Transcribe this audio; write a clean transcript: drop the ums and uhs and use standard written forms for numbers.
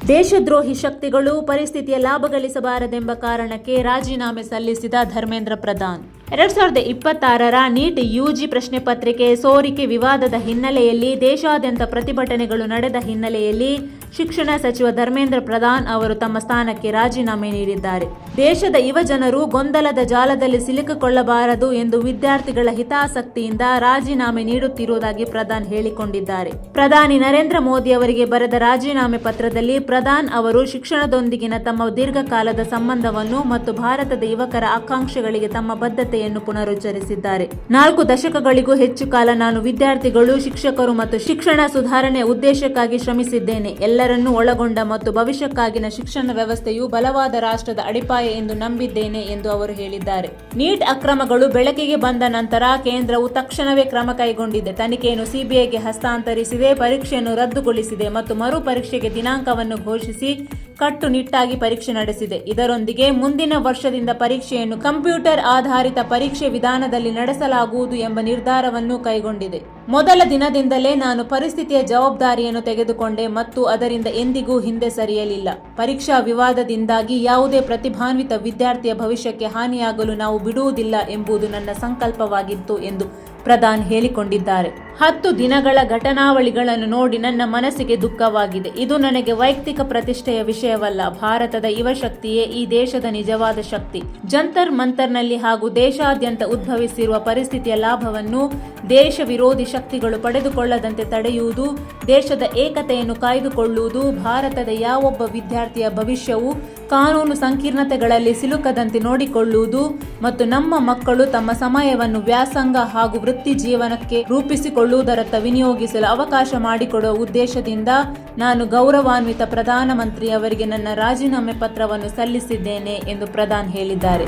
ದೇಶದ್ರೋಹಿ ಶಕ್ತಿಗಳು ಪರಿಸ್ಥಿತಿಯ ಲಾಭ ಗಳಿಸಬಾರದೆಂಬ ಕಾರಣಕ್ಕೆ ರಾಜೀನಾಮೆ ಸಲ್ಲಿಸಿದ ಧರ್ಮೇಂದ್ರ ಪ್ರಧಾನ್. 2026ರ ನೀಟ್ ಯುಜಿ ಪ್ರಶ್ನೆ ಪತ್ರಿಕೆ ಸೋರಿಕೆ ವಿವಾದದ ಹಿನ್ನೆಲೆಯಲ್ಲಿ ದೇಶಾದ್ಯಂತ ಪ್ರತಿಭಟನೆಗಳು ನಡೆದ ಹಿನ್ನೆಲೆಯಲ್ಲಿ ಶಿಕ್ಷಣ ಸಚಿವ ಧರ್ಮೇಂದ್ರ ಪ್ರಧಾನ್ ಅವರು ತಮ್ಮ ಸ್ಥಾನಕ್ಕೆ ರಾಜೀನಾಮೆ ನೀಡಿದ್ದಾರೆ. ದೇಶದ ಯುವಜನರು ಗೊಂದಲದ ಜಾಲದಲ್ಲಿ ಸಿಲುಕಿಕೊಳ್ಳಬಾರದು ಎಂದು ವಿದ್ಯಾರ್ಥಿಗಳ ಹಿತಾಸಕ್ತಿಯಿಂದ ರಾಜೀನಾಮೆ ನೀಡುತ್ತಿರುವುದಾಗಿ ಪ್ರಧಾನ್ ಹೇಳಿಕೊಂಡಿದ್ದಾರೆ. ಪ್ರಧಾನಿ ನರೇಂದ್ರ ಮೋದಿ ಅವರಿಗೆ ಬರೆದ ರಾಜೀನಾಮೆ ಪತ್ರದಲ್ಲಿ ಪ್ರಧಾನ್ ಅವರು ಶಿಕ್ಷಣದೊಂದಿಗಿನ ತಮ್ಮ ದೀರ್ಘಕಾಲದ ಸಂಬಂಧವನ್ನು ಮತ್ತು ಭಾರತದ ಯುವಕರ ಆಕಾಂಕ್ಷೆಗಳಿಗೆ ತಮ್ಮ ಬದ್ಧತೆಯನ್ನು ಪುನರುಚ್ಚರಿಸಿದ್ದಾರೆ. 4 ದಶಕಗಳಿಗೂ ಹೆಚ್ಚು ಕಾಲ ನಾನು ವಿದ್ಯಾರ್ಥಿಗಳು, ಶಿಕ್ಷಕರು ಮತ್ತು ಶಿಕ್ಷಣ ಸುಧಾರಣೆಯ ಉದ್ದೇಶಕ್ಕಾಗಿ ಶ್ರಮಿಸಿದ್ದೇನೆ. ಎಲ್ಲರನ್ನೂ ಒಳಗೊಂಡ ಮತ್ತು ಭವಿಷ್ಯಕ್ಕಾಗಿನ ಶಿಕ್ಷಣ ವ್ಯವಸ್ಥೆಯು ಬಲವಾದ ರಾಷ್ಟ್ರದ ಅಡಿಪಾಯ ಎಂದು ನಂಬಿದ್ದೇನೆ ಎಂದು ಅವರು ಹೇಳಿದ್ದಾರೆ. ನೀಟ್ ಅಕ್ರಮಗಳು ಬೆಳಕಿಗೆ ಬಂದ ನಂತರ ಕೇಂದ್ರವು ತಕ್ಷಣವೇ ಕ್ರಮ ಕೈಗೊಂಡಿದೆ. ತನಿಖೆಯನ್ನು ಸಿಬಿಐಗೆ ಹಸ್ತಾಂತರಿಸಿದೆ, ಪರೀಕ್ಷೆಯನ್ನು ರದ್ದುಗೊಳಿಸಿದೆ ಮತ್ತು ಮರು ಪರೀಕ್ಷೆಗೆ ದಿನಾಂಕವನ್ನು ಘೋಷಿಸಿ ಕಟ್ಟುನಿಟ್ಟಾಗಿ ಪರೀಕ್ಷೆ ನಡೆಸಿದೆ. ಇದರೊಂದಿಗೆ ಮುಂದಿನ ವರ್ಷದಿಂದ ಪರೀಕ್ಷೆಯನ್ನು ಕಂಪ್ಯೂಟರ್ ಆಧಾರಿತ ಪರೀಕ್ಷೆ ವಿಧಾನದಲ್ಲಿ ನಡೆಸಲಾಗುವುದು ಎಂಬ ನಿರ್ಧಾರವನ್ನು ಕೈಗೊಂಡಿದೆ. ಮೊದಲ ದಿನದಿಂದಲೇ ನಾನು ಪರಿಸ್ಥಿತಿಯ ಜವಾಬ್ದಾರಿಯನ್ನು ತೆಗೆದುಕೊಂಡೆ ಮತ್ತು ಅದರಿಂದ ಎಂದಿಗೂ ಹಿಂದೆ ಸರಿಯಲಿಲ್ಲ. ಪರೀಕ್ಷಾ ವಿವಾದದಿಂದಾಗಿ ಯಾವುದೇ ಪ್ರತಿಭಾನ್ವಿತ ವಿದ್ಯಾರ್ಥಿಯ ಭವಿಷ್ಯಕ್ಕೆ ಹಾನಿಯಾಗಲು ನಾವು ಬಿಡುವುದಿಲ್ಲ ಎಂಬುದು ನನ್ನ ಸಂಕಲ್ಪವಾಗಿತ್ತು ಎಂದು ಪ್ರಧಾನ್ ಹೇಳಿಕೊಂಡಿದ್ದಾರೆ. 10 ದಿನಗಳ ಘಟನಾವಳಿಗಳನ್ನು ನೋಡಿ ನನ್ನ ಮನಸ್ಸಿಗೆ ದುಃಖವಾಗಿದೆ. ಇದು ನನಗೆ ವೈಯಕ್ತಿಕ ಪ್ರತಿಷ್ಠೆಯ ವಿಷಯವಲ್ಲ. ಭಾರತದ ಯುವ ಶಕ್ತಿಯೇ ಈ ದೇಶದ ನಿಜವಾದ ಶಕ್ತಿ. ಜಂತರ್ ಮಂತರ್ನಲ್ಲಿ ಹಾಗೂ ದೇಶಾದ್ಯಂತ ಉದ್ಭವಿಸಿರುವ ಪರಿಸ್ಥಿತಿಯ ಲಾಭವನ್ನು ದೇಶ ವಿರೋಧಿ ಶಕ್ತಿಗಳು ಪಡೆದುಕೊಳ್ಳದಂತೆ ತಡೆಯುವುದು, ದೇಶದ ಏಕತೆಯನ್ನು ಕಾಯ್ದುಕೊಳ್ಳುವುದು, ಭಾರತದ ಯಾವೊಬ್ಬ ವಿದ್ಯಾರ್ಥಿಯ ಭವಿಷ್ಯವು ಕಾನೂನು ಸಂಕೀರ್ಣತೆಗಳಲ್ಲಿ ಸಿಲುಕದಂತೆ ನೋಡಿಕೊಳ್ಳುವುದು ಮತ್ತು ನಮ್ಮ ಮಕ್ಕಳು ತಮ್ಮ ಸಮಯವನ್ನು ವ್ಯಾಸಂಗ ಹಾಗೂ ವೃತ್ತಿ ಜೀವನಕ್ಕೆ ರೂಪಿಸಿಕೊಳ್ಳುವುದರತ್ತ ವಿನಿಯೋಗಿಸಲು ಅವಕಾಶ ಮಾಡಿಕೊಡುವ ಉದ್ದೇಶದಿಂದ ನಾನು ಗೌರವಾನ್ವಿತ ಪ್ರಧಾನಮಂತ್ರಿ ಅವರಿಗೆ ನನ್ನ ರಾಜೀನಾಮೆ ಪತ್ರವನ್ನು ಸಲ್ಲಿಸಿದ್ದೇನೆ ಎಂದು ಪ್ರಧಾನ್ ಹೇಳಿದ್ದಾರೆ.